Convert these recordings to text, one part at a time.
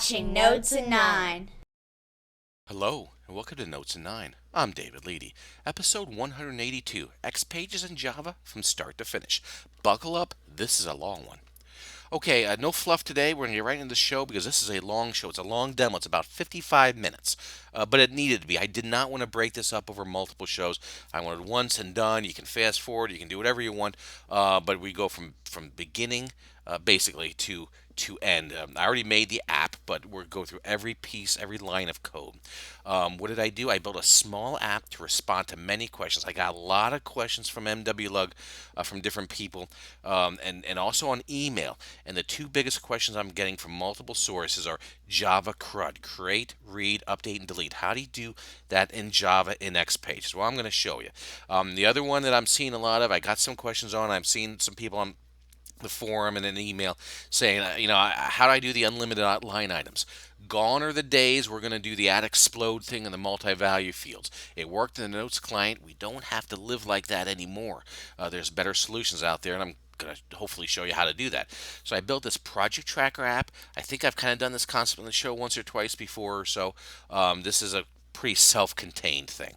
watching NotesIn9. Hello, and welcome to NotesIn9. I'm David Leedy. Episode 182, XPages in Java from start to finish. Buckle up, this is a long one. Okay, no fluff today. We're going to get right into the show because this is a long show. It's a long demo. It's about 55 minutes, but it needed to be. I did not want to break this up over multiple shows. I wanted once and done. You can fast forward. You can do whatever you want, but we go from beginning basically to end. I already made the app, but we're going to go through every piece, every line of code. What did I do? I built a small app to respond to many questions. I got a lot of questions from MWLUG, from different people, and also on email. And the two biggest questions I'm getting from multiple sources are Java CRUD, create, read, update, and delete. How do you do that in Java in XPages? Well, I'm going to show you. The other one that I'm seeing a lot of, I got some questions on. I've seen some people on the forum and an email saying, how do I do the unlimited line items? Gone are the days we're going to do the add explode thing in the multi-value fields. It worked in the Notes client. We don't have to live like that anymore. There's better solutions out there, and I'm going to hopefully show you how to do that. So I built this project tracker app. I think I've kind of done this concept on the show once or twice before, so this is a pretty self-contained thing.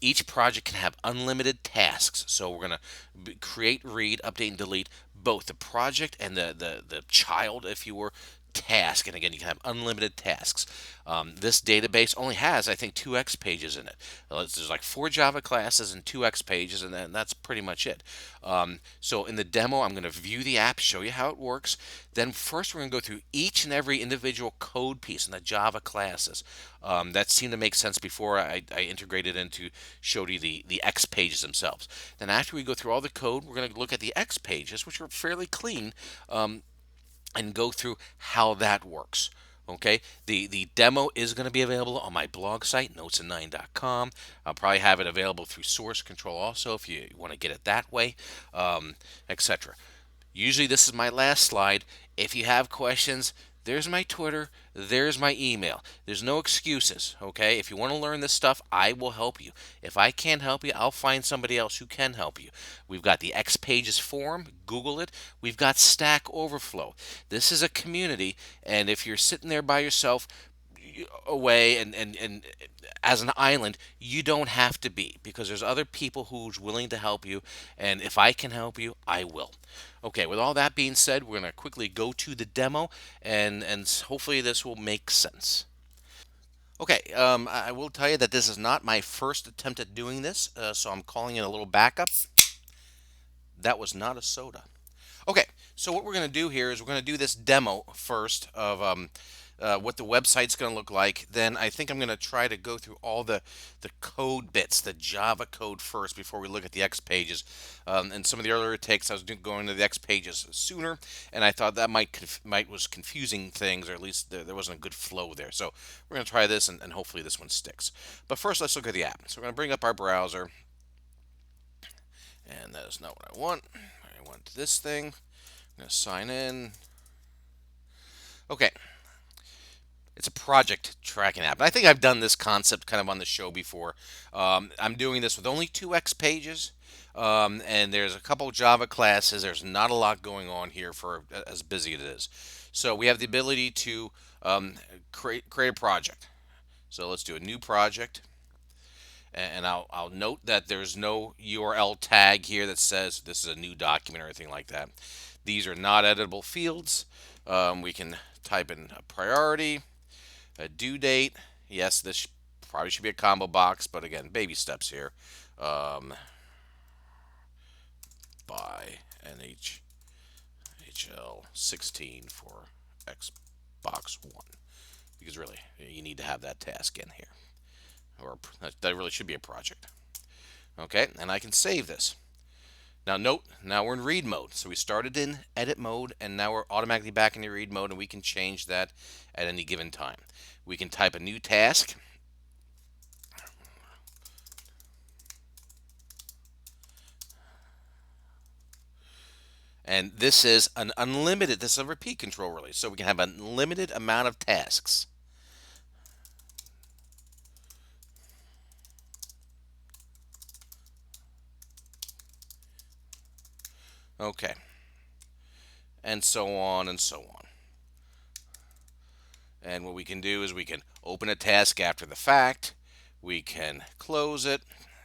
Each project can have unlimited tasks, so we're going to create, read, update, and delete both the project and the child, if you were, task. And again, you can have unlimited tasks. This database only has, I think, 2XPages in it. There's like 4 Java classes and 2XPages, and then that's pretty much it. So in the demo, I'm going to view the app, show you how it works. Then first, we're going to go through each and every individual code piece in the Java classes. That seemed to make sense before I integrated into showed you the X pages themselves. Then after we go through all the code, we're going to look at the X pages, which are fairly clean, and go through how that works. Okay, the demo is going to be available on my blog site, NotesIn9.com. I'll probably have it available through Source Control also if you want to get it that way, etc. Usually this is my last slide. If you have questions, there's my Twitter, there's my email. There's no excuses, okay? If you want to learn this stuff, I will help you. If I can't help you, I'll find somebody else who can help you. We've got the XPages forum, Google it. We've got Stack Overflow. This is a community, and if you're sitting there by yourself, away and as an island, you don't have to be, because there's other people who's willing to help you, and if I can help you, I will. Okay, with all that being said, we're going to quickly go to the demo, and hopefully this will make sense. Okay, I will tell you that this is not my first attempt at doing this, so I'm calling it a little backup. That was not a soda. Okay, so what we're going to do here is we're going to do this demo first of what the website's going to look like. Then I think I'm going to try to go through all the code bits, the Java code first before we look at the X pages. And some of the earlier takes, I was going to the X pages sooner, and I thought that might was confusing things, or at least there wasn't a good flow there. So we're going to try this, and hopefully this one sticks. But first, let's look at the app. So we're going to bring up our browser, and that is not what I want. I want this thing. I'm going to sign in. Okay. It's a project tracking app. I think I've done this concept kind of on the show before. I'm doing this with only 2X pages, and there's a couple Java classes. There's not a lot going on here for as busy as it is. So we have the ability to create a project. So let's do a new project. And I'll note that there's no URL tag here that says this is a new document or anything like that. These are not editable fields. We can type in a priority, a due date. Yes, this probably should be a combo box, but again, baby steps here. By NHL 16 for Xbox One, because really you need to have that task in here, or that really should be a project. Okay, and I can save this. Now note, now we're in read mode. So we started in edit mode, and now we're automatically back into read mode, and we can change that at any given time. We can type a new task. And this is an unlimited, this is a repeat control release. So we can have an unlimited amount of tasks. Okay. And so on and so on. And what we can do is we can open a task after the fact. We can close it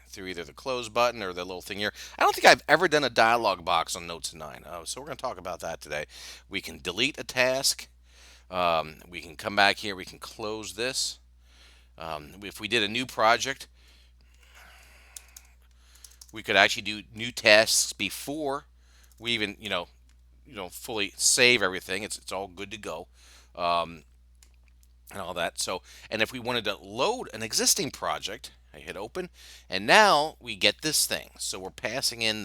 through either the close button or the little thing here. I don't think I've ever done a dialog box on NotesIn9, so we're going to talk about that today. We can delete a task. We can come back here. We can close this. If we did a new project, we could actually do new tasks before we even, fully save everything. It's all good to go. And all that. So, and if we wanted to load an existing project, I hit open, and now we get this thing. So we're passing in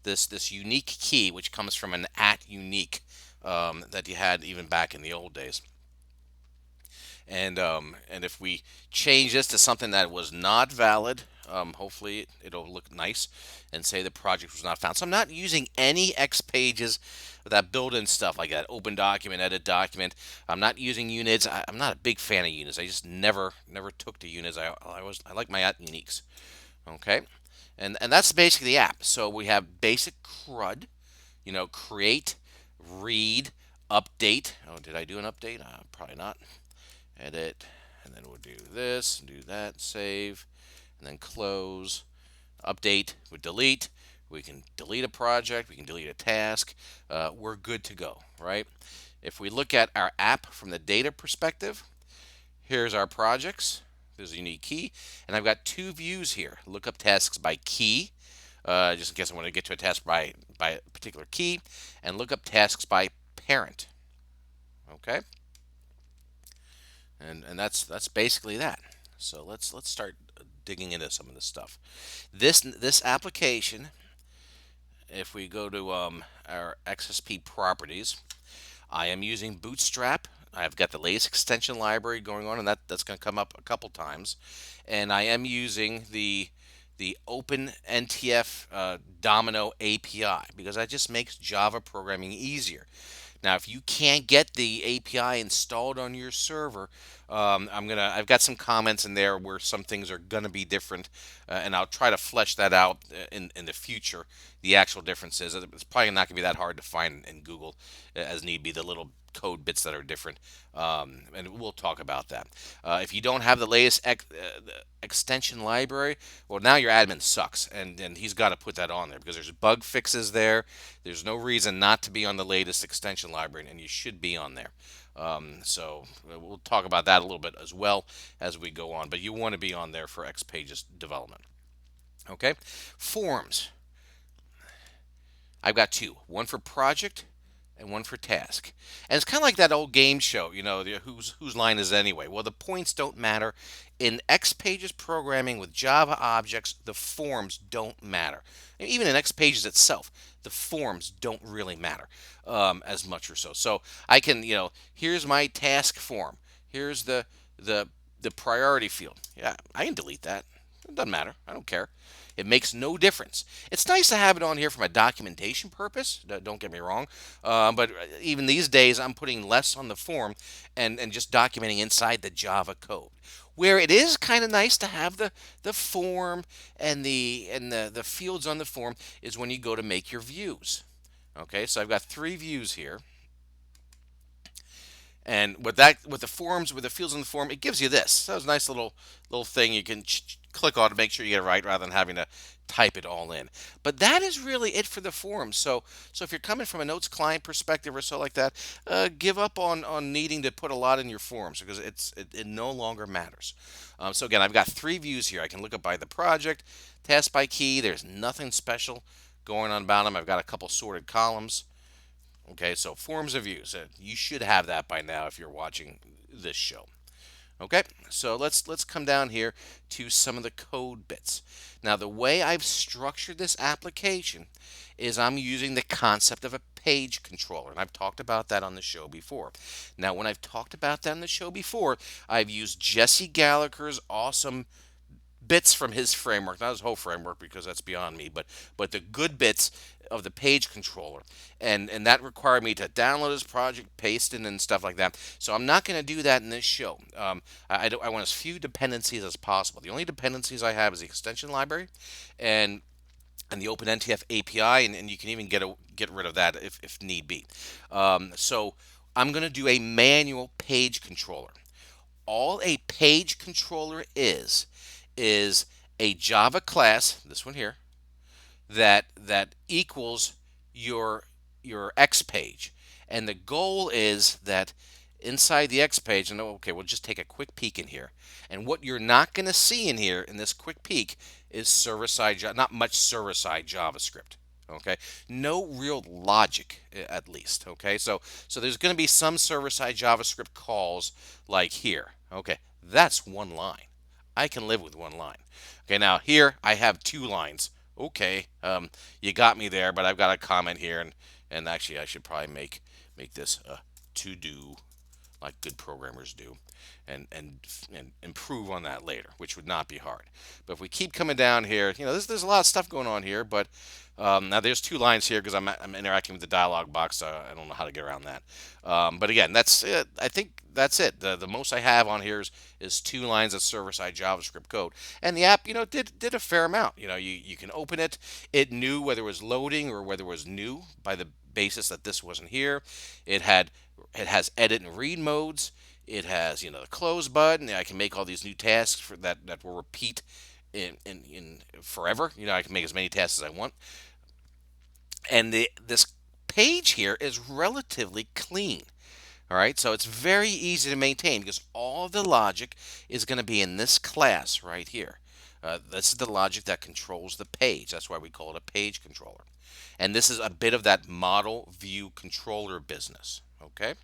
this unique key, which comes from an @unique that you had even back in the old days. And if we change this to something that was not valid, hopefully it'll look nice and say the project was not found. So I'm not using any XPages, that built-in stuff like that, open document, edit document. I'm not using units. I'm not a big fan of units. I just never took to units. I like my @uniques. Okay, and that's basically the app. So we have basic CRUD, create, read, update. Oh, did I do an update? Probably not. Edit, and then we'll do this, do that, save, and then close, update, we delete. We can delete a project, we can delete a task. We're good to go, right? If we look at our app from the data perspective, here's our projects. There's a unique key, and I've got two views here. Look up tasks by key, just in case I want to get to a task by a particular key, and look up tasks by parent. Okay. And that's basically that. So let's start digging into some of this stuff. This application, if we go to our XSP properties, I am using Bootstrap. I've got the latest extension library going on, and that's going to come up a couple times. And I am using the OpenNTF Domino API because that just makes Java programming easier. Now, if you can't get the API installed on your server, I've got some comments in there where some things are gonna be different, and I'll try to flesh that out in the future. The actual differences. It's probably not gonna be that hard to find in Google, as need be, the little code bits that are different, and we'll talk about that. If you don't have the latest extension library, well, now your admin sucks, and he's got to put that on there because there's bug fixes there. There's no reason not to be on the latest extension library, and you should be on there. So we'll talk about that a little bit as well as we go on, but you want to be on there for XPages development. Okay, forms. I've got two, one for project and one for task. And it's kind of like that old game show, whose line is it anyway? Well, the points don't matter. In XPages programming with Java objects, the forms don't matter. And even in XPages itself, the forms don't really matter as much or so. So I can, here's my task form. Here's the priority field. Yeah, I can delete that. It doesn't matter. I don't care. It makes no difference. It's nice to have it on here from a documentation purpose. Don't get me wrong. But even these days, I'm putting less on the form and just documenting inside the Java code. Where it is kind of nice to have the form and the fields on the form is when you go to make your views. Okay, so I've got 3 views here. And with the forms, with the fields in the form, it gives you this. So it's a nice little thing you can click on to make sure you get it right, rather than having to type it all in. But that is really it for the forms. So if you're coming from a Notes client perspective or so like that, give up on needing to put a lot in your forms because it no longer matters. So again, I've got 3 views here. I can look up by the project, task by key. There's nothing special going on about them. I've got a couple sorted columns. Okay, so forms of views. You should have that by now if you're watching this show. Okay, so let's come down here to some of the code bits. Now, the way I've structured this application is I'm using the concept of a page controller, and I've talked about that on the show before. Now, when I've talked about that on the show before, I've used Jesse Gallagher's awesome bits from his framework, not his whole framework because that's beyond me, but the good bits of the page controller, and that required me to download his project, paste it, and stuff like that. So I'm not going to do that in this show. I want as few dependencies as possible. The only dependencies I have is the extension library, and the OpenNTF API, and you can even get rid of that if need be. So I'm going to do a manual page controller. all a page controller is a Java class, this one here, that equals your X page. And the goal is that inside the X page, and okay, we'll just take a quick peek in here. And what you're not going to see in here in this quick peek is server-side, not much server-side JavaScript. Okay, no real logic at least. Okay, so there's going to be some server-side JavaScript calls like here. Okay, that's one line. I can live with one line. Okay, now here I have two lines. Okay, you got me there, but I've got a comment here, and actually I should probably make this to do like good programmers do, and improve on that later, which would not be hard. But if we keep coming down here, there's a lot of stuff going on here, but now there's two lines here because I'm interacting with the dialog box, so I don't know how to get around that. But again, that's it. I think that's it. The most I have on here is two lines of server-side JavaScript code, and the app did a fair amount. You can open it. It knew whether it was loading or whether it was new by the basis that this wasn't here. It has edit and read modes. It has the close button. I can make all these new tasks that will repeat in forever. I can make as many tasks as I want. And this page here is relatively clean. All right, so it's very easy to maintain because all the logic is going to be in this class right here. This is the logic that controls the page. That's why we call it a page controller. And this is a bit of that model view controller business. Okay,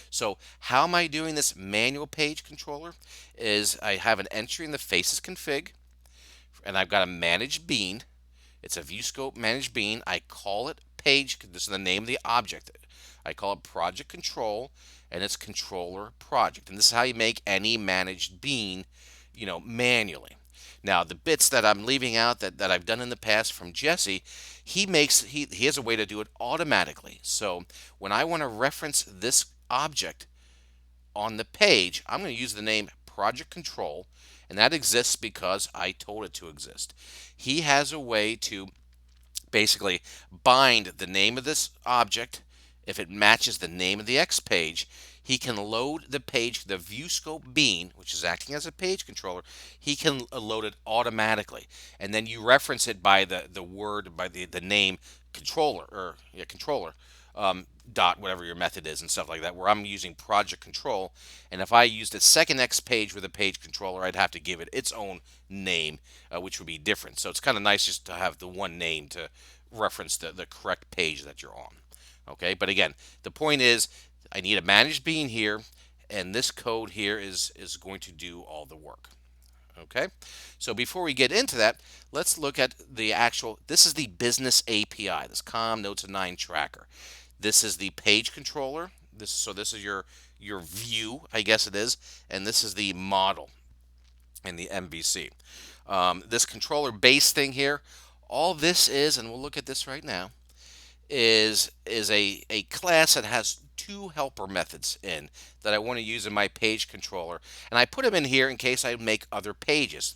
so how am I doing this manual page controller? Is I have an entry in the faces config, and I've got a manage bean. It's a view scope manage bean. I call it page. This is the name of the object. I call it project control, and it's controller project. And this is how you make any managed bean, manually. Now the bits that I'm leaving out that I've done in the past from Jesse, he has a way to do it automatically. So when I want to reference this object on the page, I'm going to use the name project control, and that exists because I told it to exist. He has a way to basically bind the name of this object. If it matches the name of the X page, he can load the page, the view scope bean, which is acting as a page controller. He can load it automatically, and then you reference it by the word, by the name controller, or controller, dot whatever your method is and stuff like that, where I'm using project control. And if I used a second X page with a page controller, I'd have to give it its own name, which would be different. So it's kind of nice just to have the one name to reference the correct page that you're on. Okay, but again, the point is I need a managed bean here, and this code here is going to do all the work. Okay, so before we get into that, let's look at the actual, this is the business API, this NotesIn9 tracker. This is the page controller. So this is your view, I guess it is, and this is the model in the MVC. This controller base thing here, all this is, and we'll look at this right now, is a class that has two helper methods in that I want to use in my page controller, and I put them in here in case I make other pages.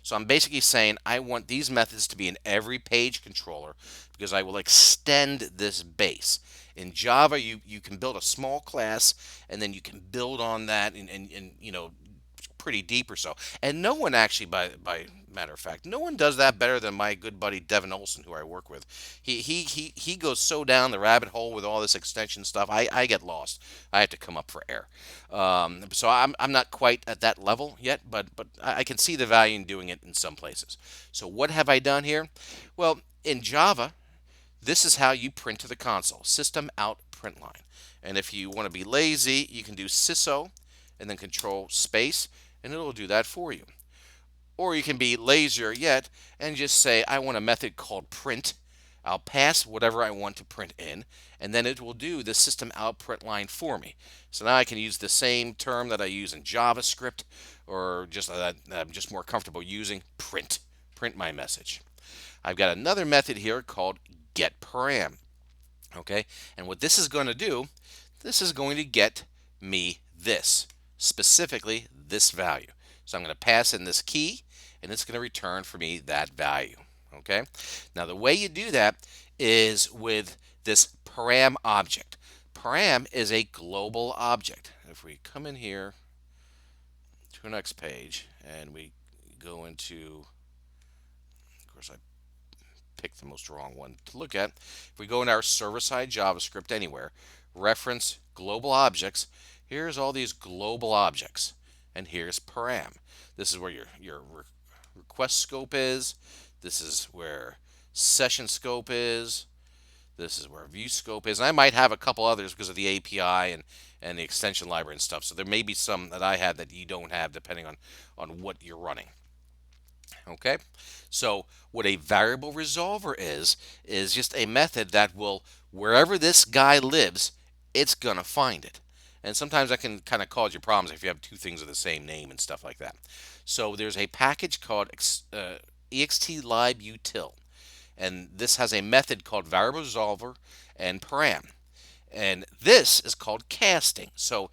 So I'm basically saying I want these methods to be in every page controller because I will extend this base. In Java, you can build a small class, and then you can build on that and pretty deep or so. And no one actually, by matter of fact, no one does that better than my good buddy Devin Olson, who I work with. He goes so down the rabbit hole with all this extension stuff. I get lost. I have to come up for air. So I'm not quite at that level yet, but I can see the value in doing it in some places. So what have I done here? Well, in Java, this is how you print to the console. System out print line. And if you want to be lazy, you can do syso and then control space, and it'll do that for you. Or you can be lazier yet and just say, I want a method called print. I'll pass whatever I want to print in, and then it will do the system out print line for me. So now I can use the same term that I use in JavaScript, or just that I'm just more comfortable using, print my message. I've got another method here called getParam. Okay, and what this is going to do, this is going to get me this, specifically this value. So I'm going to pass in this key, and it's going to return for me that value. Okay, now the way you do that is with this param object. Param is a global object. If we come in here to our next page and we go into, of course I picked the most wrong one to look at. If we go into our server-side JavaScript anywhere, reference global objects, here's all these global objects, and here's param. This is where your request scope is. This is where session scope is. This is where view scope is. And I might have a couple others because of the API and the extension library and stuff. So there may be some that I have that you don't have depending on what you're running. Okay, so what a variable resolver is just a method that will, wherever this guy lives, it's gonna find it. And sometimes that can kind of cause you problems if you have two things of the same name and stuff like that. So there's a package called extlibutil, and this has a method called variable resolver and param, and this is called casting. So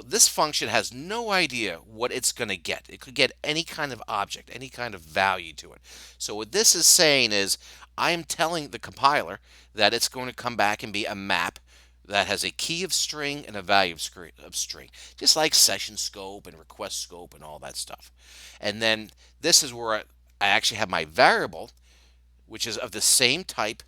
this function has no idea what it's going to get. It could get any kind of object, any kind of value to it. So what this is saying is I am telling the compiler that it's going to come back and be a map that has a key of string and a value of string, just like session scope and request scope and all that stuff. And then this is where I actually have my variable, which is of the same type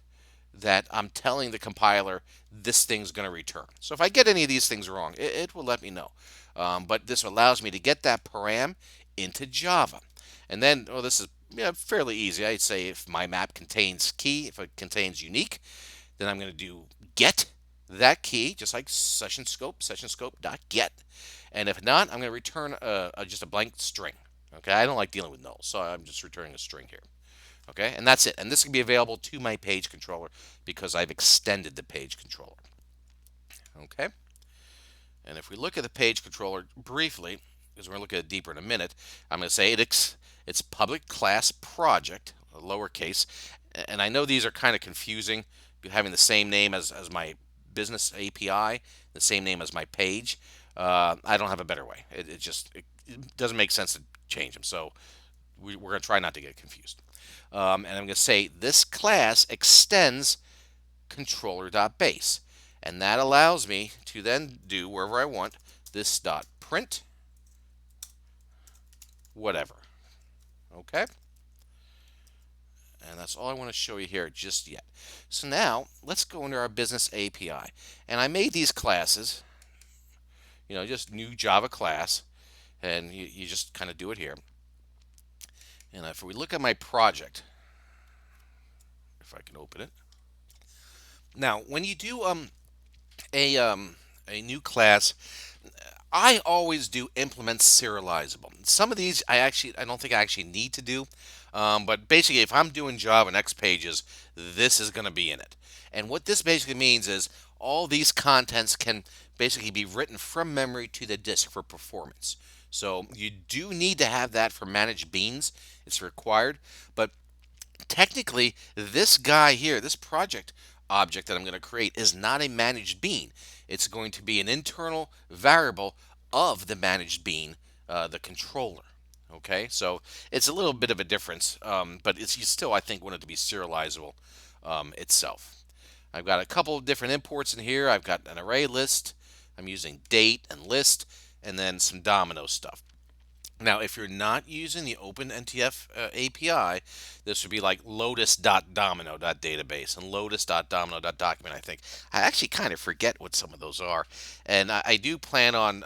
that I'm telling the compiler this thing's going to return. So if I get any of these things wrong, it will let me know. But this allows me to get that param into Java. And then, oh, this is fairly easy. I'd say if my map contains key, if it contains unique, then I'm going to do get that key, just like session scope dot get. And if not, I'm going to return just a blank string. Okay, I don't like dealing with nulls, so I'm just returning a string here. Okay, and that's it. And this can be available to my page controller because I've extended the page controller. Okay, and if we look at the page controller briefly, because we're going to look at it deeper in a minute, I'm going to say it's public class project, lowercase, and I know these are kind of confusing, having the same name as my business API, the same name as my page. I don't have a better way. It doesn't make sense to change them, so we're going to try not to get confused. And I'm going to say this class extends controller.base, and that allows me to then do wherever I want this dot print whatever. Okay, and that's all I want to show you here just yet. So now let's go into our business API, and I made these classes, just new Java class, and you just kind of do it here. And if we look at my project, if I can open it. Now, when you do a new class, I always do implement serializable. Some of these I don't think I actually need to do, but basically if I'm doing Java and XPages, this is going to be in it. And what this basically means is all these contents can basically be written from memory to the disk for performance. So you do need to have that for managed beans. It's required, but technically this guy here, this project object that I'm going to create, is not a managed bean. It's going to be an internal variable of the managed bean, the controller. Okay, so it's a little bit of a difference, but you still, I think, want it to be serializable itself. I've got a couple of different imports in here. I've got an array list. I'm using date and list, and then some domino stuff. Now, if you're not using the OpenNTF API, this would be like lotus.domino.database and lotus.domino.document, I think. I actually kind of forget what some of those are. And I do plan on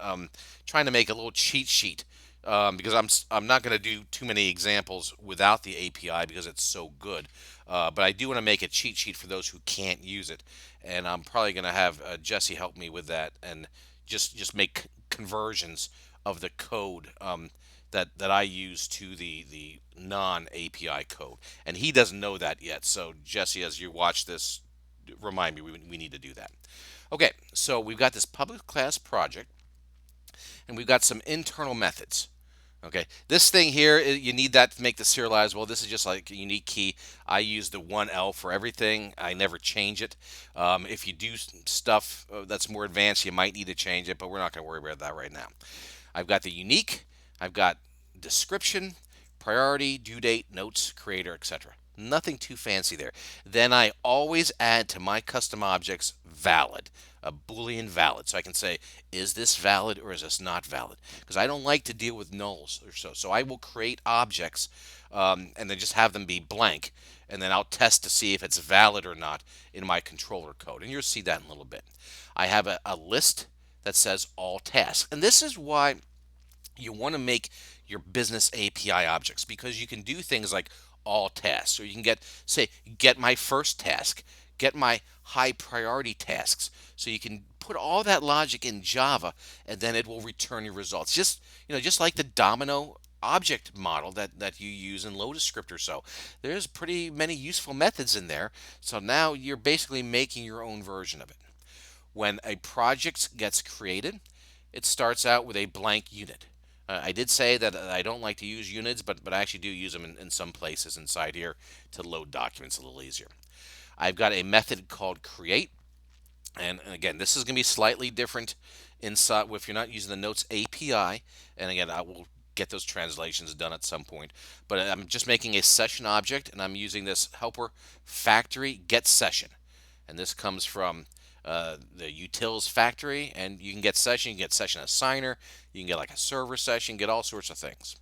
trying to make a little cheat sheet because I'm not going to do too many examples without the API because it's so good. But I do want to make a cheat sheet for those who can't use it. And I'm probably going to have Jesse help me with that and just make conversions of the code that I use to the non-API code. And he doesn't know that yet. So Jesse, as you watch this, remind me we need to do that. Okay, so we've got this public class project, and we've got some internal methods. Okay, this thing here, you need that to make the serializable. This is just like a unique key. I use the 1L for everything. I never change it. If you do stuff that's more advanced, you might need to change it, but we're not going to worry about that right now. I've got the unique, I've got description, priority, due date, notes, creator, etc. Nothing too fancy there. Then I always add to my custom objects valid. a Boolean valid. So I can say, is this valid or is this not valid? Because I don't like to deal with nulls or so. So I will create objects and then just have them be blank. And then I'll test to see if it's valid or not in my controller code. And you'll see that in a little bit. I have a list that says all tasks. And this is why you want to make your business API objects, because you can do things like all tasks, or you can get my first task, get my high priority tasks. So you can put all that logic in Java, and then it will return your results. Just like the domino object model that you use in Lotus script or so. There's pretty many useful methods in there. So now you're basically making your own version of it. When a project gets created, it starts out with a blank unit. I did say that I don't like to use units, but I actually do use them in some places inside here to load documents a little easier. I've got a method called create, and again, this is going to be slightly different inside if you're not using the Notes API. And again, I will get those translations done at some point. But I'm just making a session object, and I'm using this helper factory get session, and this comes from the utils factory, and you can get session assigner, you can get like a server session, get all sorts of things.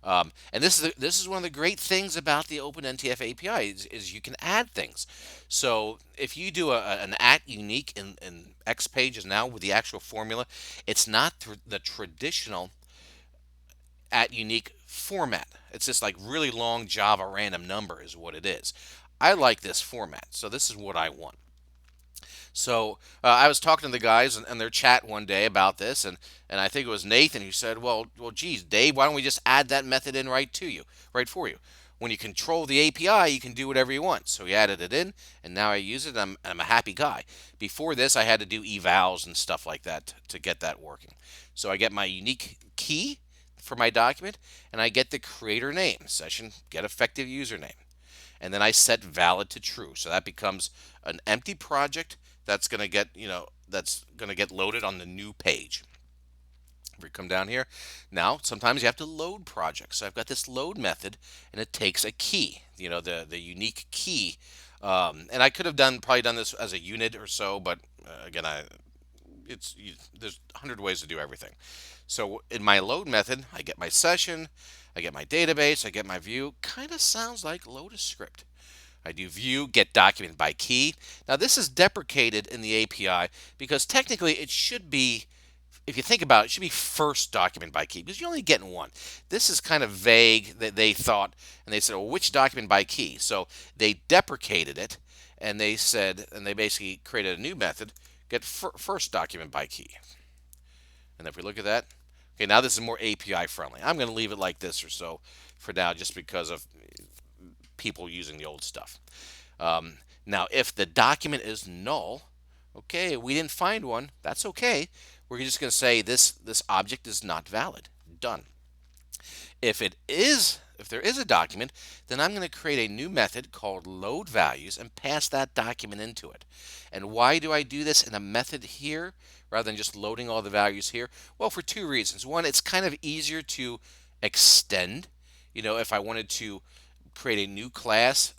And this is one of the great things about the OpenNTF API is you can add things. So if you do an @unique in XPages now with the actual formula, it's not the traditional @unique format. It's just like really long Java random number is what it is. I like this format, so this is what I want. So I was talking to the guys in their chat one day about this, and I think it was Nathan who said, geez, Dave, why don't we just add that method in right for you? When you control the API, you can do whatever you want. So he added it in, and now I use it. I'm a happy guy. Before this, I had to do evals and stuff like that to get that working. So I get my unique key for my document, and I get the creator name, session get effective username. And then I set valid to true. So that becomes an empty project that's going to get loaded on the new page. If we come down here, now sometimes you have to load projects. So I've got this load method, and it takes a key, the unique key. And I could have probably done this as a unit or so, but again, there's 100 ways to do everything. So in my load method, I get my session, I get my database, I get my view. Kind of sounds like Lotus script. I do view, get document by key. Now this is deprecated in the API because technically it should be, if you think about it, it should be first document by key because you're only getting one. This is kind of vague that they thought, and they said, well, which document by key? So they deprecated it, and they basically created a new method, get first document by key. And if we look at that, okay, now this is more API friendly. I'm going to leave it like this or so for now just because of people using the old stuff. Now, if the document is null, okay, we didn't find one, that's okay. We're just going to say this object is not valid. Done. If there is a document, then I'm going to create a new method called load values and pass that document into it. And why do I do this in a method here rather than just loading all the values here? Well, for two reasons. One, it's kind of easier to extend. If I wanted to create a new class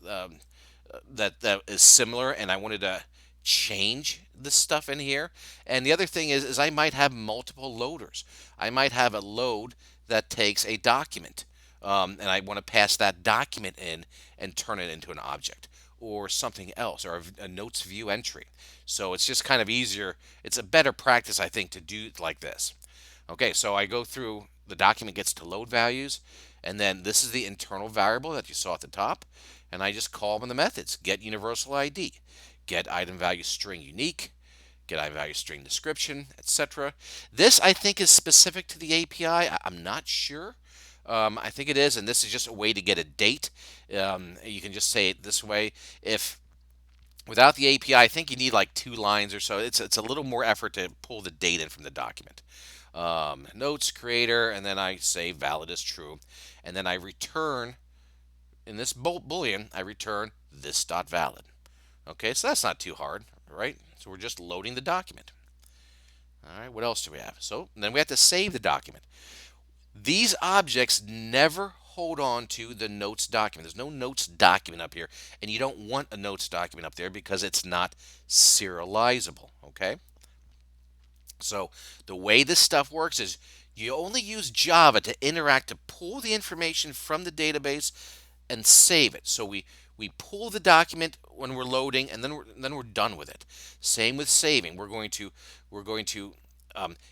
that is similar and I wanted to change this stuff in here. And the other thing is I might have multiple loaders. I might have a load that takes a document and I want to pass that document in and turn it into an object or something else, or a notes view entry. So it's just kind of easier. It's a better practice, I think, to do like this. Okay, so I go through, the document gets to load values, and then this is the internal variable that you saw at the top, and I just call them the methods: get universal ID, get item value string unique, get item value string description, etc. This I think is specific to the API. I'm not sure. I think it is, and this is just a way to get a date. You can just say it this way. If without the API, I think you need like 2 lines or so. It's a little more effort to pull the date in from the document. Notes creator, and then I say valid is true, and then I return in this boolean. I return this dot valid. Okay, so that's not too hard, right? So we're just loading the document. All right, what else do we have? So then we have to save the document. These objects never hold on to the notes document. There's no notes document up here, and you don't want a notes document up there because it's not serializable, okay? So the way this stuff works is you only use Java to interact to pull the information from the database and save it. So we pull the document when we're loading, and then we're done with it. Same with saving. We're going to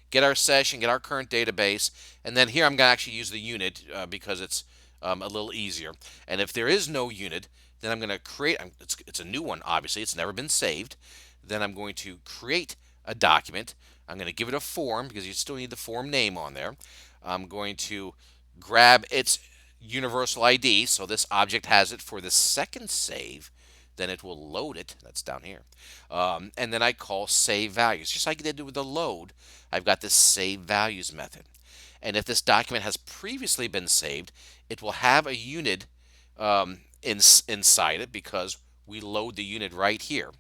get our session, get our current database, and then here I'm going to actually use the unit because it's a little easier. And if there is no unit, then I'm going to create. It's a new one. Obviously, it's never been saved. Then I'm going to create a document. I'm going to give it a form because you still need the form name on there. I'm going to grab its universal ID, so this object has it for the second save. Then it will load it. That's down here. And then I call save values. Just like I did with the load, I've got this save values method. And if this document has previously been saved, it will have a unit inside it because we load the unit right here.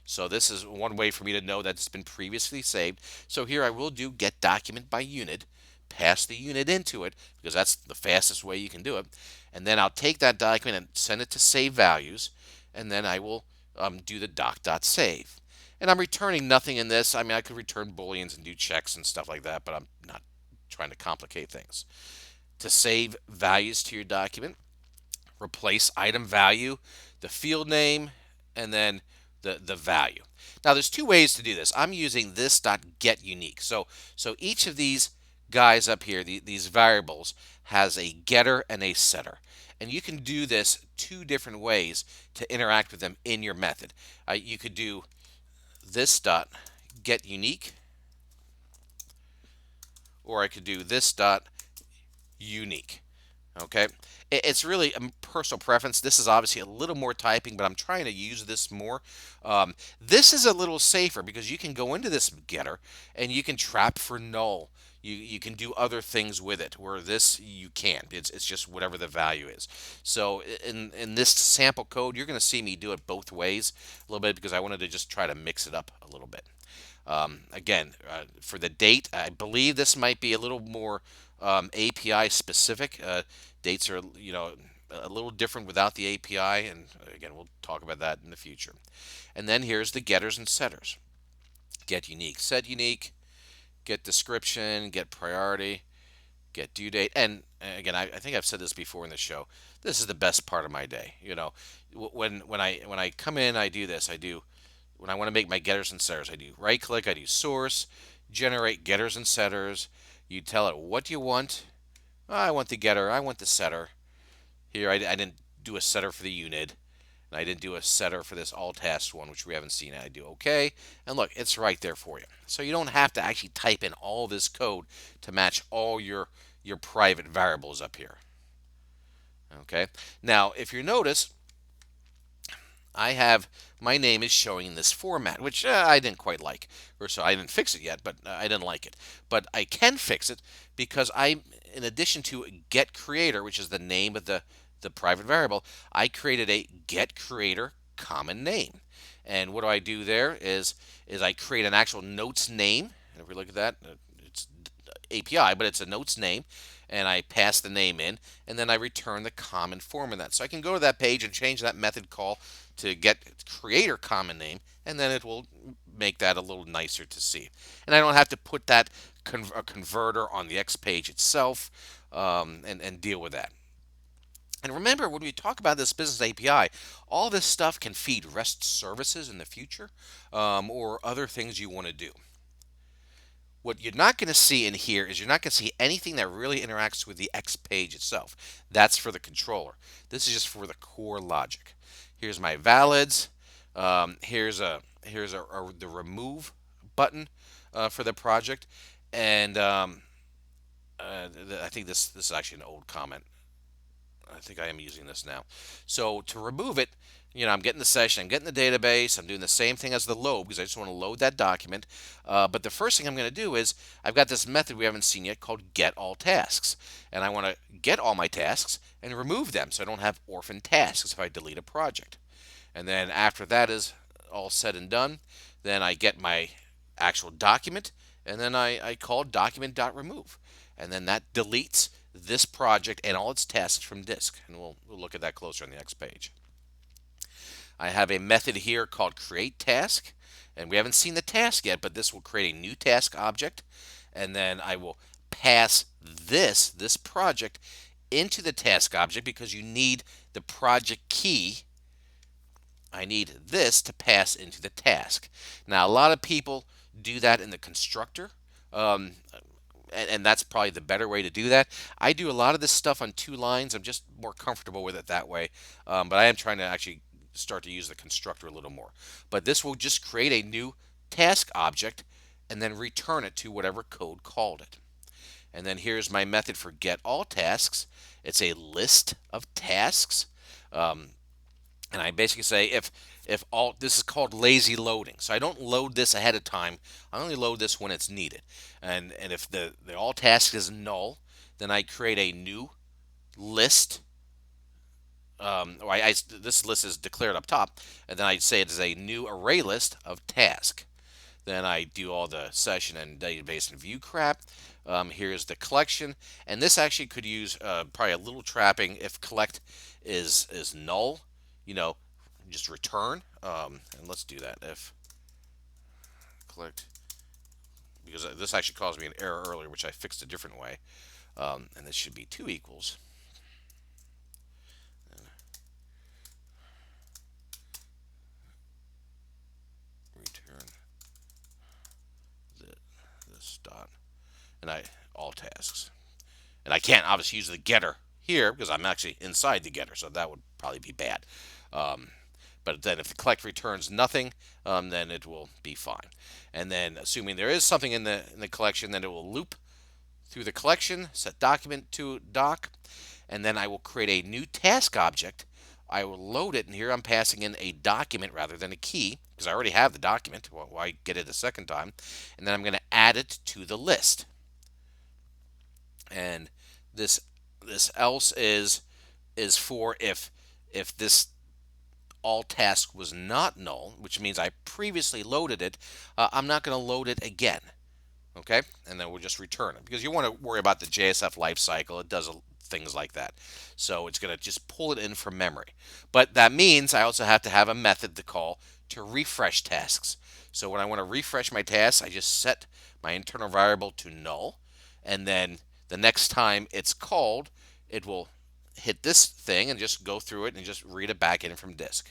So this is one way for me to know that it's been previously saved. So here I will do get document by unit, pass the unit into it because that's the fastest way you can do it. And then I'll take that document and send it to save values, and then I will do the doc.save. And I'm returning nothing in this. I mean, I could return booleans and do checks and stuff like that, but I'm not trying to complicate things. To save values to your document, replace item value, the field name, and then the value. Now there's two ways to do this. I'm using this.getUnique. So each of these guys up here, these variables, has a getter and a setter. And you can do this two different ways to interact with them in your method. You could do this.getUnique, or I could do this.unique. Okay, it's really a personal preference. This is obviously a little more typing, but I'm trying to use this more. This is a little safer because you can go into this getter and you can trap for null. You can do other things with it, where this you can't. It's just whatever the value is. So in this sample code, you're going to see me do it both ways a little bit because I wanted to just try to mix it up a little bit. Again, for the date, I believe this might be a little more API specific. Dates are, a little different without the API, and again, we'll talk about that in the future. And then here's the getters and setters. Get unique, set unique, get description, get priority, get due date. And again, I think I've said this before in the show. This is the best part of my day. When I come in, I do this. When I want to make my getters and setters, I do right click, I do source, generate getters and setters. You tell it what you want. I want the getter, I want the setter. Here I didn't do a setter for the unit, and I didn't do a setter for this all tasks one, which we haven't seen. I do OK, and look, it's right there for you. So you don't have to actually type in all this code to match all your private variables up here. Okay. Now, if you notice, I have my name is showing in this format, which I didn't quite like, or so I didn't fix it yet, but I didn't like it. But I can fix it because in addition to GetCreator, which is the name of the private variable, I created a GetCreatorCommonName. And what do I do there is I create an actual notes name. And if we look at that, it's API, but it's a notes name, and I pass the name in, and then I return the common form in that. So I can go to that page and change that method call to get creator common name, and then it will make that a little nicer to see. And I don't have to put that converter on the X page itself and deal with that. And remember, when we talk about this business API, all this stuff can feed REST services in the future or other things you want to do. What you're not going to see in here is you're not going to see anything that really interacts with the X page itself. That's for the controller. This is just for the core logic. Here's my valids. Here's the remove button for the project, and I think this is actually an old comment. I think I am using this now. So to remove it, I'm getting the session, I'm getting the database, I'm doing the same thing as the load because I just want to load that document. But the first thing I'm going to do is I've got this method we haven't seen yet called getAllTasks. And I want to get all my tasks and remove them so I don't have orphan tasks if I delete a project. And then after that is all said and done, then I get my actual document, and then I call document.remove. And then that deletes this project and all its tasks from disk. And we'll look at that closer on the next page. I have a method here called createTask, and we haven't seen the task yet, but this will create a new task object, and then I will pass this project into the task object because you need the project key. I need this to pass into the task. Now, a lot of people do that in the constructor, um, and that's probably the better way to do that. I do a lot of this stuff on 2 lines. I'm just more comfortable with it that way, but I am trying to actually start to use the constructor a little more. But this will just create a new task object and then return it to whatever code called it. And then here's my method for get all tasks. It's a list of tasks. And I basically say if all this is called lazy loading. So I don't load this ahead of time. I only load this when it's needed. And if the all task is null, then I create a new list. This list is declared up top, and then I say it is a new array list of task. Then I do all the session and database and view crap. Here's the collection, and this actually could use probably a little trapping if collect is null. Just return. And let's do that if collect, because this actually caused me an error earlier, which I fixed a different way. And this should be 2 equals. Return this dot, and all tasks. And I can't obviously use the getter here because I'm actually inside the getter, so that would probably be bad. But then if the collect returns nothing, then it will be fine. And then assuming there is something in the collection, then it will loop through the collection, set document to doc, and then I will create a new task object. I will load it, and here I'm passing in a document rather than a key because I already have the document. Well, why get it a second time? And then I'm going to add it to the list. And this else is for if this all task was not null, which means I previously loaded it, I'm not going to load it again. Okay, and then we'll just return it because you want to worry about the JSF lifecycle. It does things like that, so it's going to just pull it in from memory. But that means I also have to have a method to call to refresh tasks. So when I want to refresh my tasks, I just set my internal variable to null, and then the next time it's called, it will hit this thing and just go through it and just read it back in from disk.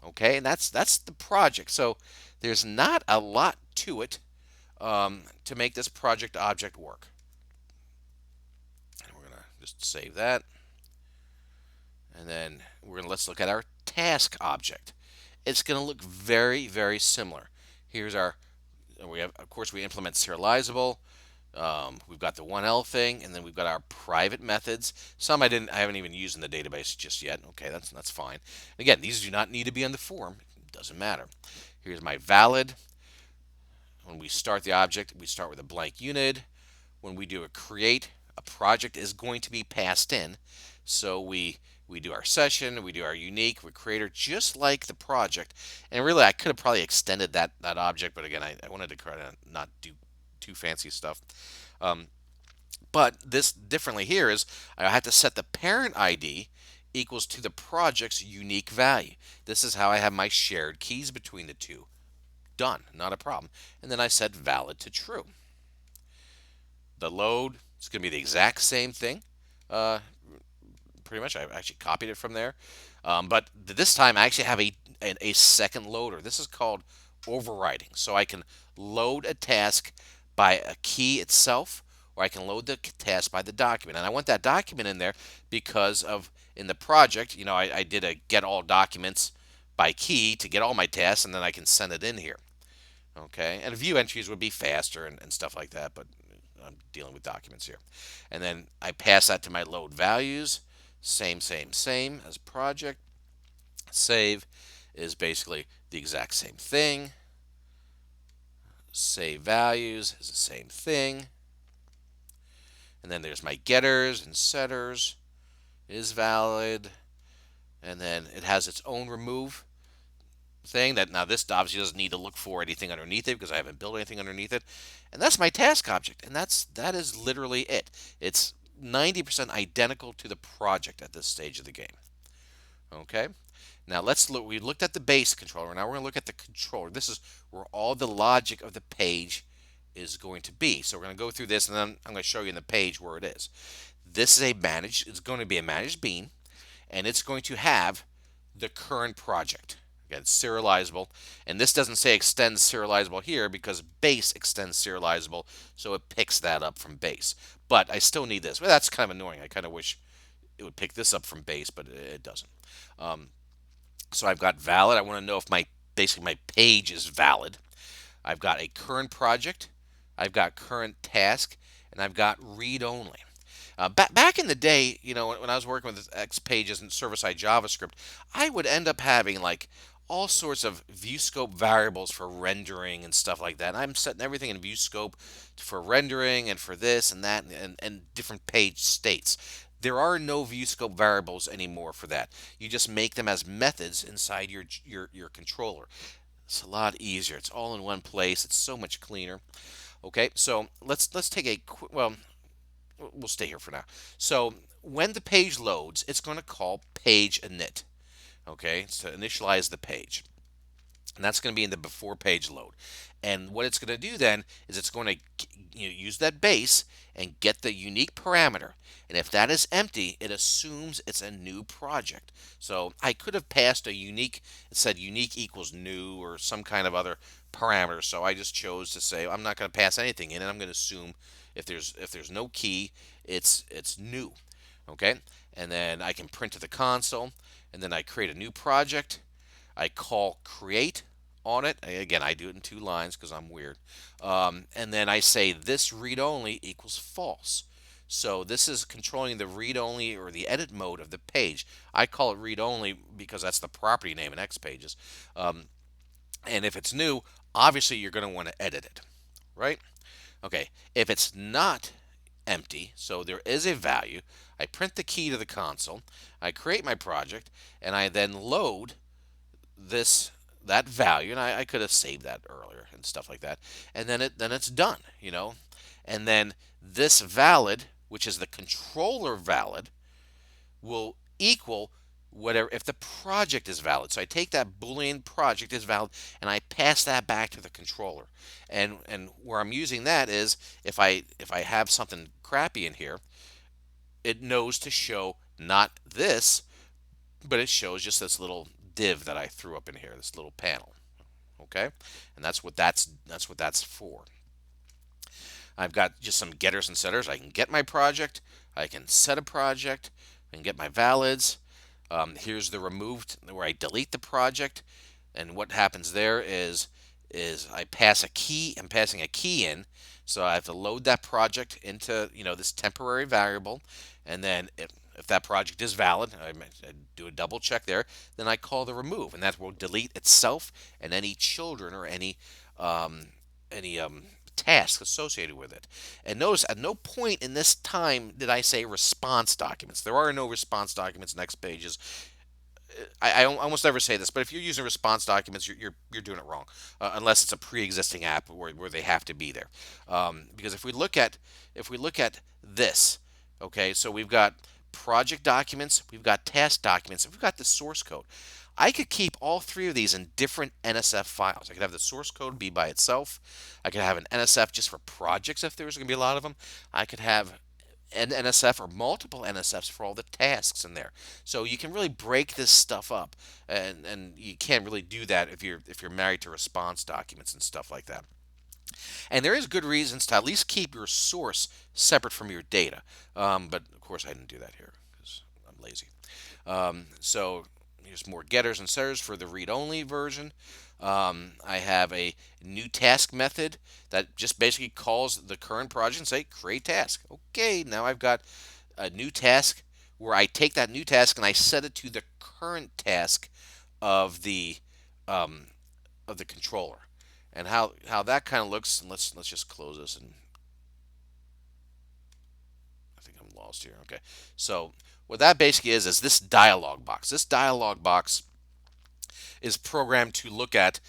Okay, and that's the project. So there's not a lot to it to make this project object work. And we're gonna just save that, and then let's look at our task object. It's gonna look very, very similar. Here's our of course we implement serializable. We've got the 1L thing, and then we've got our private methods. Some I haven't even used in the database just yet. Okay, that's fine. Again, these do not need to be on the form. It doesn't matter. Here's my valid. When we start the object, we start with a blank unit. When we do a create, a project is going to be passed in. So we do our session, we do our unique, we creator, just like the project. And really, I could have probably extended that object, but again, I wanted to try to not do too fancy stuff. But this differently here is I have to set the parent ID equals to the project's unique value. This is how I have my shared keys between the two. Done, not a problem. And then I set valid to true. The load, it's going to be the exact same thing. Pretty much, I actually copied it from there. But this time I actually have a second loader. This is called overriding. So I can load a task by a key itself, or I can load the task by the document. And I want that document in there because in the project, I did a get all documents by key to get all my tasks, and then I can send it in here. Okay, and view entries would be faster and stuff like that, but I'm dealing with documents here. And then I pass that to my load values. Same as project. Save is basically the exact same thing. Save values is the same thing. And then there's my getters and setters is valid. And then it has its own remove thing that now this obviously doesn't need to look for anything underneath it because I haven't built anything underneath it. And that's my task object, and that is literally it. It's 90% identical to the project at this stage of the game. Okay, Now let's look. We looked at the base controller. Now we're going to look at the controller. This is where all the logic of the page is going to be. So we're going to go through this, and then I'm going to show you in the page where it is. This is a managed. It's going to be a managed bean, and it's going to have the current project. Again, serializable, and this doesn't say extend serializable here because base extends serializable, so it picks that up from base. But I still need this. Well, that's kind of annoying. I kind of wish it would pick this up from base, but it doesn't. So I've got valid. I want to know if basically my page is valid. I've got a current project. I've got current task, and I've got read only. Back in the day, when I was working with XPages and server-side JavaScript, I would end up having like all sorts of view scope variables for rendering and stuff like that. And I'm setting everything in view scope for rendering and for this and that and different page states. There are no view scope variables anymore for that. You just make them as methods inside your controller. It's a lot easier. It's all in one place. It's so much cleaner. Okay, so let's take a quick. Well, we'll stay here for now. So when the page loads, it's going to call PageInit. Okay, so initialize the page. And that's going to be in the before page load. And what it's going to do then is it's going to use that base and get the unique parameter. And if that is empty, it assumes it's a new project. So I could have passed a unique, it said unique equals new or some kind of other parameter. So I just chose to say I'm not going to pass anything in, and I'm going to assume if there's no key, it's new. Okay, and then I can print to the console, and then I create a new project. I call create on it. Again, I do it in 2 lines because I'm weird. And then I say this read only equals false. So this is controlling the read only or the edit mode of the page. I call it read only because that's the property name in XPages. And if it's new, obviously you're going to want to edit it, right? Okay, if it's not empty, so there is a value, I print the key to the console, I create my project, and I then load that value, and I could have saved that earlier and stuff like that, and then it's done, and then this valid, which is the controller valid, will equal whatever if the project is valid. So I take that boolean project is valid and I pass that back to the controller. And where I'm using that is if I have something crappy in here, it knows to show not this, but it shows just this little div that I threw up in here, this little panel. Okay? And that's what that's for. I've got just some getters and setters. I can get my project, I can set a project, I can get my valids. Here's the removed where I delete the project, and what happens there is I pass a key. I'm passing a key in, so I have to load that project into this temporary variable, and then if that project is valid, I do a double check there. Then I call the remove, and that will delete itself and any children or any task associated with it. And notice at no point in this time did I say response documents. There are no response documents in XPages. I almost never say this, but if you're using response documents, you're doing it wrong, unless it's a pre-existing app where they have to be there. Because if we look at this, okay, so we've got project documents, we've got task documents, and we've got the source code. I could keep all 3 of these in different NSF files. I could have the source code be by itself. I could have an NSF just for projects if there's going to be a lot of them. I could have an NSF or multiple NSFs for all the tasks in there. So you can really break this stuff up, and you can't really do that if you're married to response documents and stuff like that. And there is good reasons to at least keep your source separate from your data. But of course I didn't do that here because I'm lazy. So here's more getters and setters for the read-only version. I have a new task method that just basically calls the current project and say create task. Okay, now I've got a new task where I take that new task and I set it to the current task of the controller. And how that kind of looks. And let's just close this, and I think I'm lost here. Okay, so what that basically is this dialog box. This dialog box is programmed to look at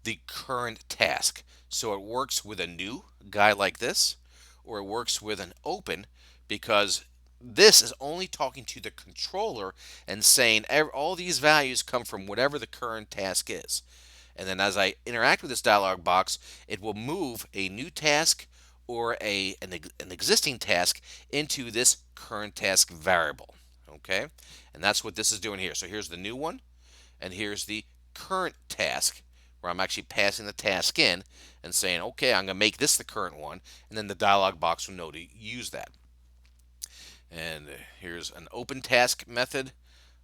the current task. So it works with a new guy like this, or it works with an open because this is only talking to the controller and saying all these values come from whatever the current task is. And then as I interact with this dialog box, it will move a new task or an existing task into this current task variable. Okay, and that's what this is doing here. So here's the new one, and here's the current task, where I'm actually passing the task in and saying, okay, I'm going to make this the current one, and then the dialog box will know to use that. And here's an open task method.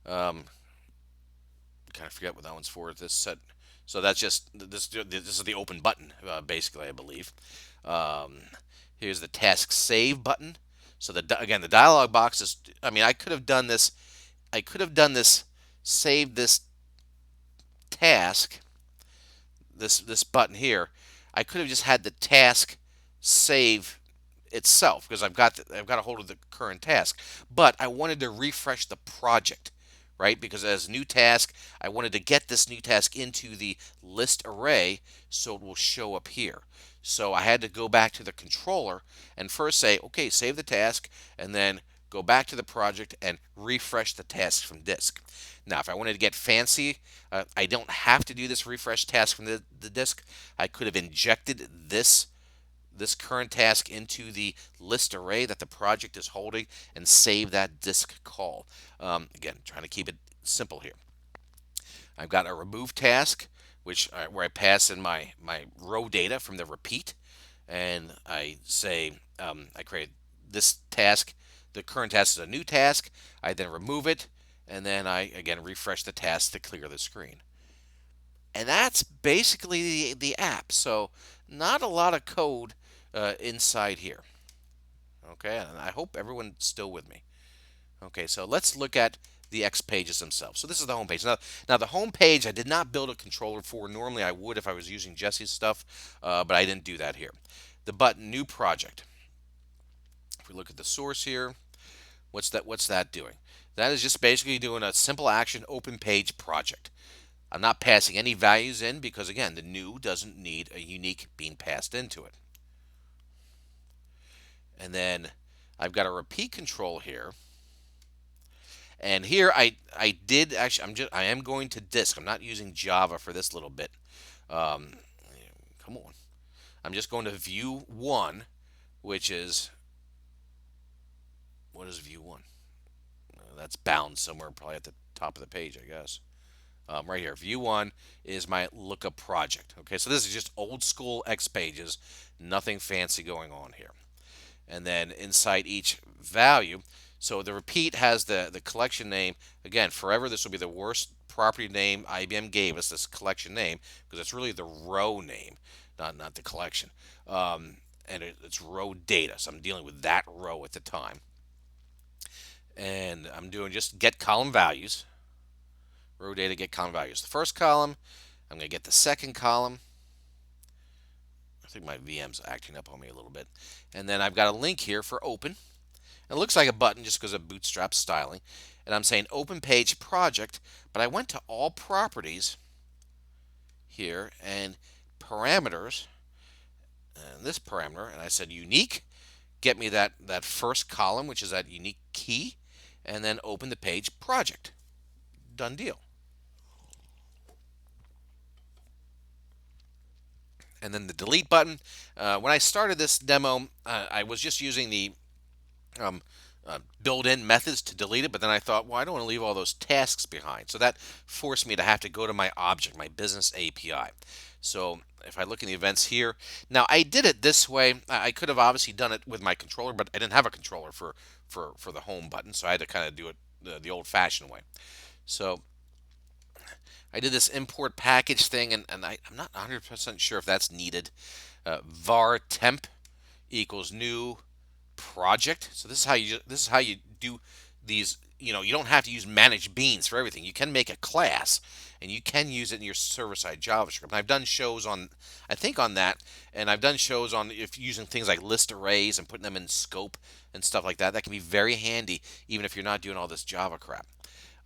Kind of forget what that one's for. This set. So that's just this. This is the open button, basically, I believe. Um, Here's the task save button. So again, the dialog box is. I mean, I could have done this. I could have done this. Save this task. This button here. I could have just had the task save itself because I've got a hold of the current task. But I wanted to refresh the project, right? Because as new task, I wanted to get this new task into the list array so it will show up here. So I had to go back to the controller and first say, okay, save the task, and then go back to the project and refresh the task from disk. Now, if I wanted to get fancy, I don't have to do this refresh task from the disk. I could have injected this current task into the list array that the project is holding and save that disk call. Again, trying to keep it simple here. I've got a remove task, where I pass in my row data from the repeat, and I say I create this task. The current task is a new task. I then remove it, and then I again refresh the task to clear the screen. And that's basically the app. So not a lot of code inside here. Okay, and I hope everyone's still with me. Okay, so let's look at the X pages themselves. So this is the home page. Now the home page I did not build a controller for. Normally I would if I was using Jesse's stuff, but I didn't do that here. The button New Project. If we look at the source here, what's that doing? That is just basically doing a simple action open page project. I'm not passing any values in because again the new doesn't need a unique being passed into it. And then I've got a repeat control here. And here I did actually I am going to disk. I'm not using Java for this little bit. Um, Come on. I'm just going to view one, which is what is view one? That's bound somewhere probably at the top of the page, I guess. Right here, view one is my lookup project. Okay, so this is just old school X pages, nothing fancy going on here. And then inside each value, so the repeat has the collection name. Again, forever this will be the worst property name IBM gave us, this collection name, because it's really the row name, not the collection. And it's row data, so I'm dealing with that row at the time. And I'm doing just get column values. Row data, get column values. The first column, I'm going to get the second column. I think my VM's acting up on me a little bit. And then I've got a link here for open. It looks like a button just because of Bootstrap styling. And I'm saying open page project, but I went to all properties here and parameters, and this parameter, and I said unique, get me that first column, which is that unique key, and then open the page project. Done deal. And then the delete button. When I started this demo, I was just using the um, built-in methods to delete it, but then I thought, well, I don't want to leave all those tasks behind. So that forced me to have to go to my object, my business API. So if I look in the events here, now I did it this way. I could have obviously done it with my controller, but I didn't have a controller for the home button, so I had to kind of do it the old-fashioned way. So I did this import package thing, and I'm not 100% sure if that's needed. Var temp equals new project. So this is how you do these. You know, you don't have to use manage beans for everything. You can make a class, and you can use it in your server-side JavaScript. And I've done shows on, I think on that, and I've done shows on if using things like list arrays and putting them in scope and stuff like that. That can be very handy, even if you're not doing all this Java crap.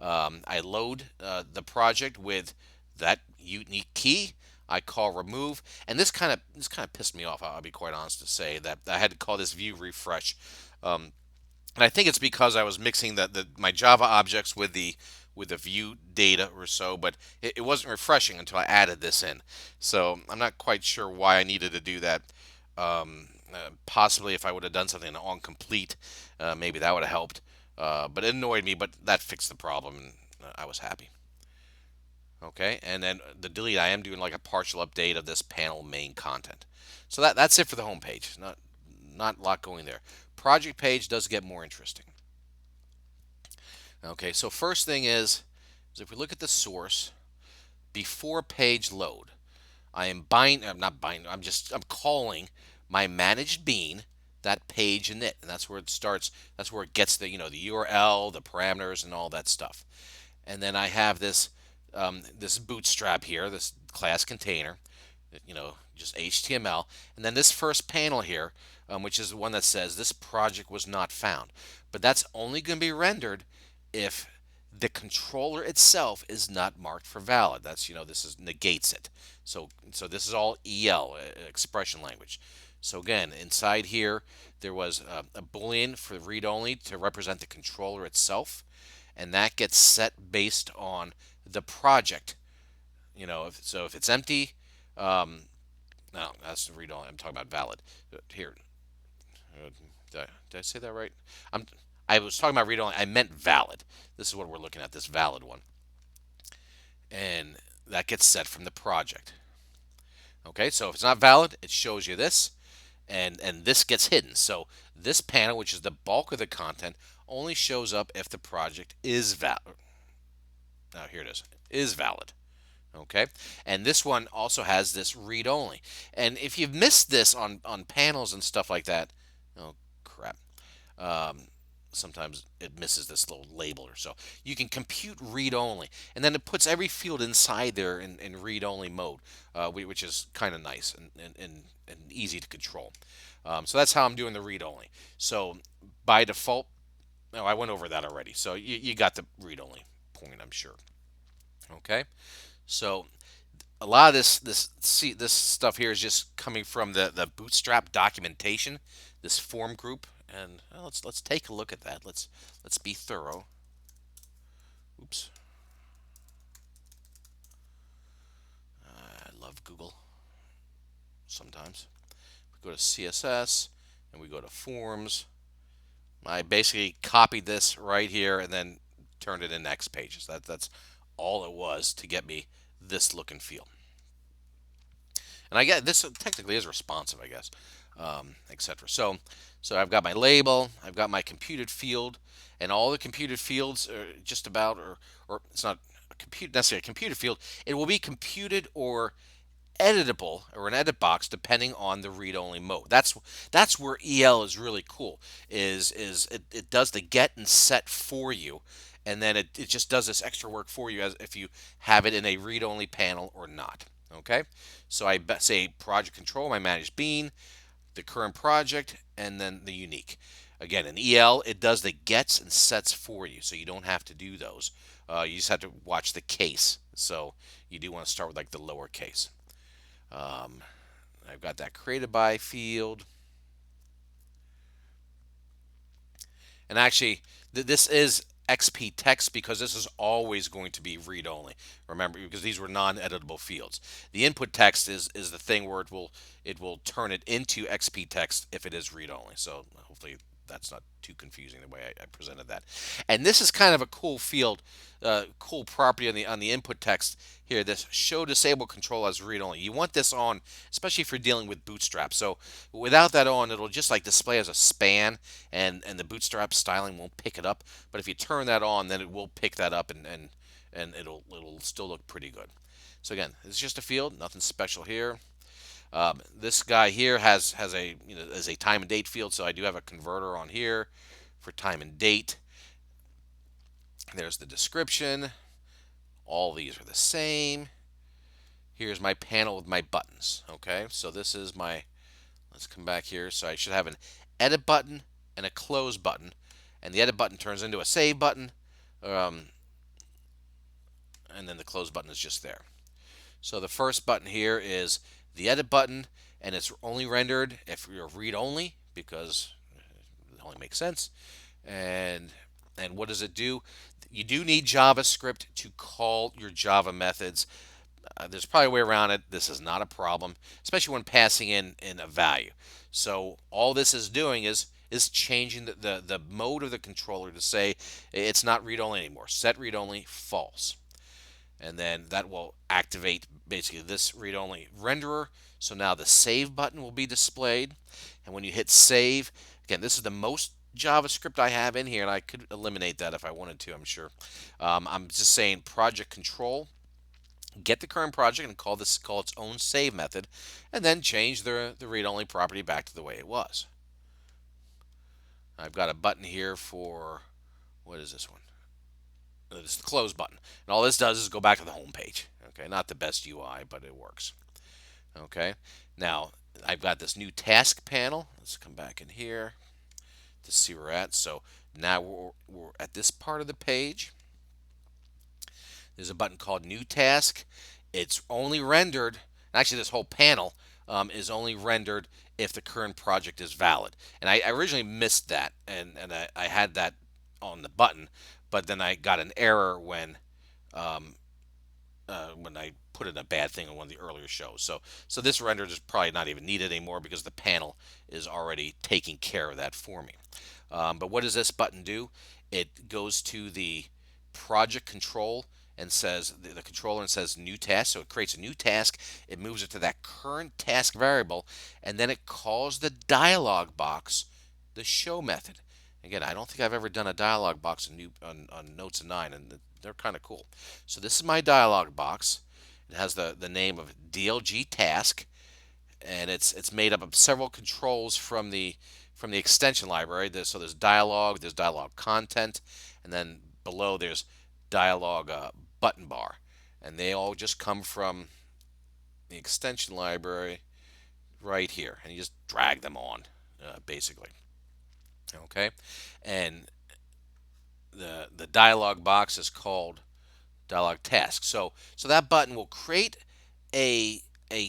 I load the project with that unique key. I call remove, and this kind of pissed me off. I'll be quite honest to say that I had to call this view refresh. And I think it's because I was mixing my Java objects with the view data or so, but it wasn't refreshing until I added this in. So I'm not quite sure why I needed to do that. Possibly if I would have done something on complete, maybe that would have helped. But it annoyed me, but that fixed the problem, and I was happy. Okay, and then the delete, I am doing like a partial update of this panel main content. So that's it for the home page. Not a lot going there. Project page does get more interesting. Okay, so first thing is if we look at the source before page load, I'm not binding, I'm calling my managed bean that page init, and that's where it starts. That's where it gets the URL, the parameters, and all that stuff. And then I have this bootstrap here, this class container, just HTML, and then this first panel here, which is the one that says this project was not found. But that's only going to be rendered if the controller itself is not marked for valid. This is negates it. So this is all EL, expression language. So again, inside here, there was a boolean for read only to represent the controller itself, and that gets set based on the project. If it's empty, um, no, that's read only. I'm talking about valid. Here, did I say that right? I'm I was talking about read only. I meant valid. This is what we're looking at. This valid one, and that gets set from the project. Okay, so if it's not valid, it shows you this, and this gets hidden. So this panel, which is the bulk of the content, only shows up if the project is valid. Now here it is valid. Okay, and this one also has this read only. And if you've missed this on panels and stuff like that, oh crap. Um, Sometimes it misses this little label or so. You can compute read only, and then it puts every field inside there in read only mode, which is kind of nice and easy to control. So that's how I'm doing the read only. So by default, no, I went over that already. So you got the read only point, I'm sure. Okay, so a lot of this stuff here is just coming from the Bootstrap documentation, this form group, and well, let's take a look at that. Let's be thorough. Oops, I love Google sometimes. We go to CSS and we go to Forms. I basically copied this right here and then turned it in XPages. That's all it was to get me this look and feel. And I get this technically is responsive, I guess, etc. So I've got my label, I've got my computed field, and all the computed fields are just about, or it's not necessarily a computed field. It will be computed or editable or an edit box depending on the read-only mode. That's where EL is really cool. It does the get and set for you, and then it just does this extra work for you as if you have it in a read-only panel or not. Okay, so I say project control, my managed bean, the current project, and then the unique. Again, in EL, it does the gets and sets for you, so you don't have to do those. You just have to watch the case. So you do want to start with like the lower case. Um, I've got that created by field. And actually, this is XPText because this is always going to be read-only. Remember, because these were non-editable fields. The input text is the thing where it will turn it into XPText if it is read-only. So hopefully that's not too confusing the way I presented that. And this is kind of a cool field, cool property on the input text here. This show disable control as read only. You want this on, especially if you're dealing with Bootstrap. So without that on, it'll just like display as a span, and the Bootstrap styling won't pick it up. But if you turn that on, then it will pick that up, and it'll still look pretty good. So again, it's just a field, nothing special here. This guy here has a time and date field, so I do have a converter on here for time and date. There's the description. All these are the same. Here's my panel with my buttons. Okay, so this is my. Let's come back here. So I should have an edit button and a close button, and the edit button turns into a save button, um, and then the close button is just there. So the first button here is the edit button, and it's only rendered if you're read only because it only makes sense. And what does it do? You do need JavaScript to call your Java methods. There's probably a way around it. This is not a problem, especially when passing in a value. So all this is doing is changing the mode of the controller to say it's not read-only anymore. Set read-only false. And then that will activate basically this read-only renderer. So now the save button will be displayed. And when you hit save, again, this is the most JavaScript I have in here, and I could eliminate that if I wanted to, I'm sure. I'm just saying project control, get the current project and call its own save method, and then change the read-only property back to the way it was. I've got a button here for, what is this one? This is the close button. And all this does is go back to the home page. Okay, not the best UI, but it works. Okay, now I've got this new task panel. Let's come back in here to see where we're at. So now we're at this part of the page. There's a button called New Task. It's only rendered, actually this whole panel is only rendered if the current project is valid. And I originally missed that, and I had that on the button, but then I got an error um, when I put in a bad thing on one of the earlier shows. So this render is probably not even needed anymore because the panel is already taking care of that for me. But what does this button do? It goes to the project control and says the controller and says new task. So it creates a new task. It moves it to that current task variable, and then it calls the dialog box the show method. Again, I don't think I've ever done a dialog box on NotesIn9, and they're kind of cool. So this is my dialog box. It has the name of DLG task, and it's made up of several controls from the extension library. So there's dialog content, and then below there's dialog button bar, and they all just come from the extension library right here, and you just drag them on, basically. Okay, and the dialog box is called Dialog Tasks. So that button will create a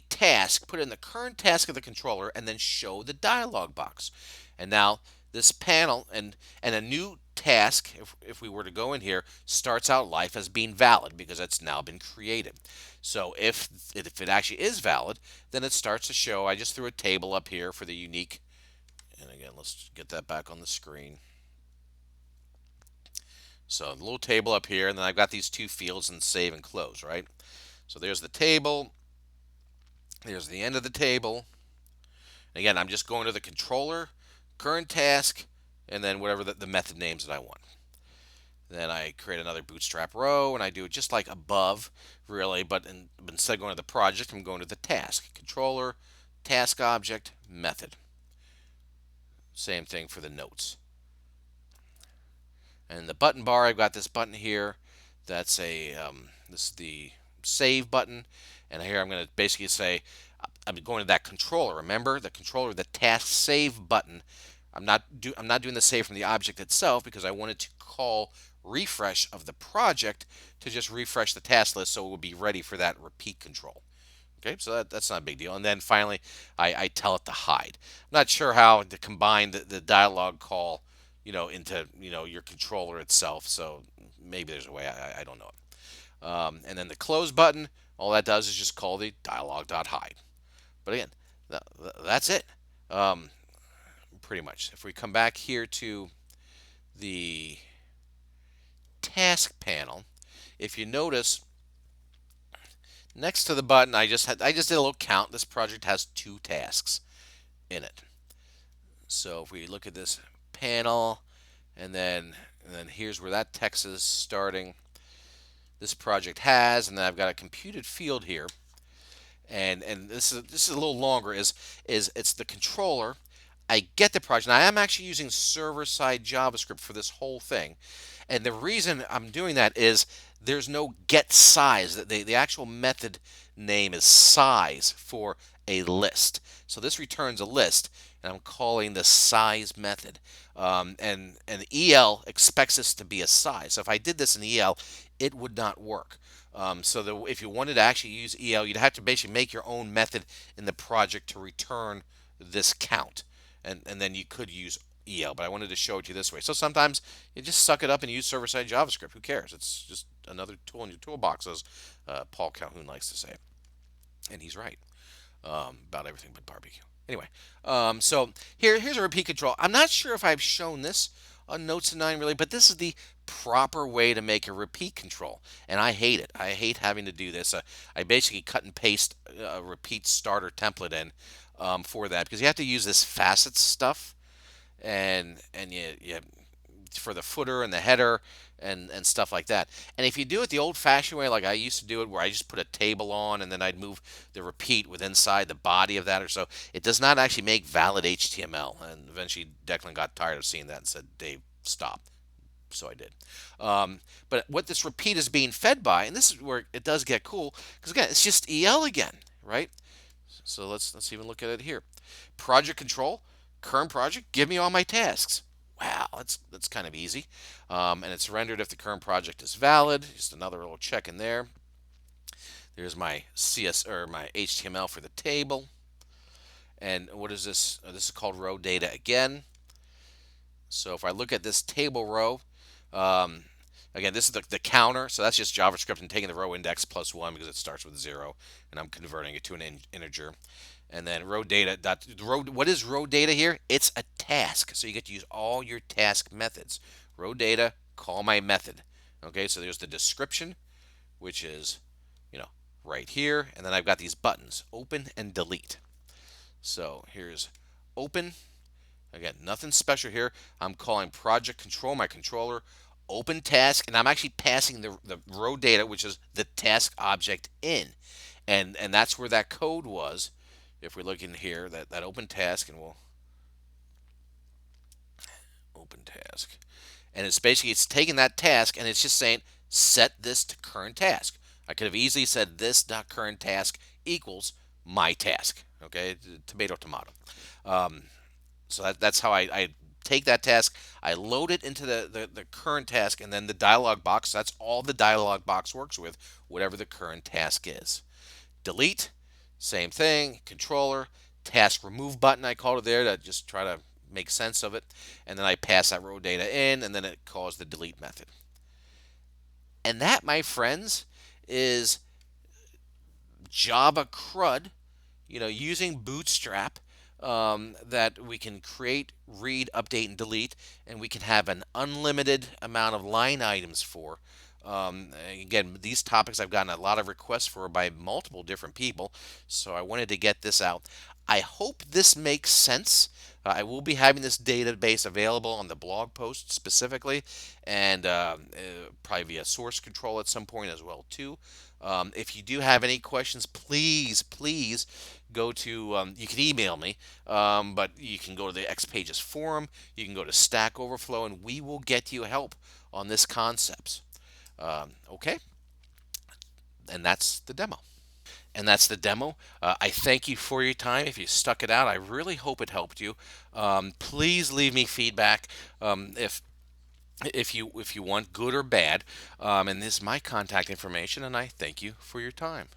task, put in the current task of the controller, and then show the dialog box. And now this panel and a new task, if we were to go in here, starts out life as being valid because it's now been created. So if it actually is valid, then it starts to show. I just threw a table up here for the unique. And again, let's get that back on the screen. So the little table up here, and then I've got these two fields in save and close, right? So there's the table. There's the end of the table. And again, I'm just going to the controller, current task, and then whatever the method names that I want. Then I create another bootstrap row, and I do it just like above, really, but instead of going to the project, I'm going to the task. Controller, task object, method. Same thing for the notes. And the button bar, I've got this button here. That's this is the save button. And here I'm going to basically say, I'm going to that controller. Remember, the controller, the task save button. I'm not doing the save from the object itself because I wanted to call refresh of the project to just refresh the task list so it will be ready for that repeat control. Okay, so that's not a big deal. And then finally, I tell it to hide. I'm not sure how to combine the dialog call, into your controller itself. So maybe there's a way. I don't know it. And then the close button, all that does is just call the dialog.hide. But again, that's it. Pretty much. If we come back here to the task panel, if you notice, next to the button, I just did a little count. This project has 2 tasks in it. So if we look at this panel, and then here's where that text is starting. This project has, and then I've got a computed field here, and this is a little longer. It's the controller. I get the project. Now, I am actually using server-side JavaScript for this whole thing. And the reason I'm doing that is there's no get size. The actual method name is size for a list. So this returns a list, and I'm calling the size method. And EL expects this to be a size. So if I did this in EL, it would not work. So if you wanted to actually use EL, you'd have to basically make your own method in the project to return this count. And then you could use EL, but I wanted to show it to you this way. So sometimes you just suck it up and use server-side JavaScript. Who cares? It's just another tool in your toolbox, as Paul Calhoun likes to say. And he's right about everything but barbecue. Anyway, so here's a repeat control. I'm not sure if I've shown this on Notes9 really, but this is the proper way to make a repeat control, and I hate it. I hate having to do this. I basically cut and paste a repeat starter template in for that because you have to use this facets stuff, and you for the footer and the header and stuff like that. And if you do it the old-fashioned way, like I used to do it, where I just put a table on and then I'd move the repeat with inside the body of that or so, it does not actually make valid HTML. And eventually Declan got tired of seeing that and said, Dave, stop. So I did. But what this repeat is being fed by, and this is where it does get cool, because again, it's just EL again, right? So let's even look at it here. Project control, current project, give me all my tasks. Wow, that's kind of easy. And it's rendered if the current project is valid. Just another little check in there. There's my CS or my HTML for the table. And what is this? This is called row data again. So if I look at this table row, um, again, this is the counter. So that's just JavaScript and taking the row index plus 1 because it starts with 0, and I'm converting it to an integer. And then row data dot row. What is row data here? It's a task, so you get to use all your task methods. Row data, call my method. Okay, so there's the description, which is, right here, and then I've got these buttons: open and delete. So here's open. Again, nothing special here. I'm calling project control, my controller, open task, and I'm actually passing the row data, which is the task object, in. And that's where that code was. If we look in here, that open task, and we'll open task. And it's taking that task and it's just saying set this to current task. I could have easily said this.current task equals my task. Okay, tomato, tomato. So that's how I take that task, I load it into the current task, and then the dialog box, that's all the dialog box works with, whatever the current task is. Delete, same thing, controller, task remove button, I called it there to just try to make sense of it, and then I pass that row data in, and then it calls the delete method. And that, my friends, is Java CRUD, using Bootstrap, that we can create, read, update, and delete, and we can have an unlimited amount of line items for. Again, these topics I've gotten a lot of requests for by multiple different people, so I wanted to get this out. I hope this makes sense. I will be having this database available on the blog post specifically, and probably via source control at some point as well too. If you do have any questions, please go to, you can email me, but you can go to the XPages forum, you can go to Stack Overflow, and we will get you help on this concepts. Okay, and that's the demo. I thank you for your time. If you stuck it out, I really hope it helped you. Please leave me feedback if you want, good or bad. And this is my contact information, and I thank you for your time.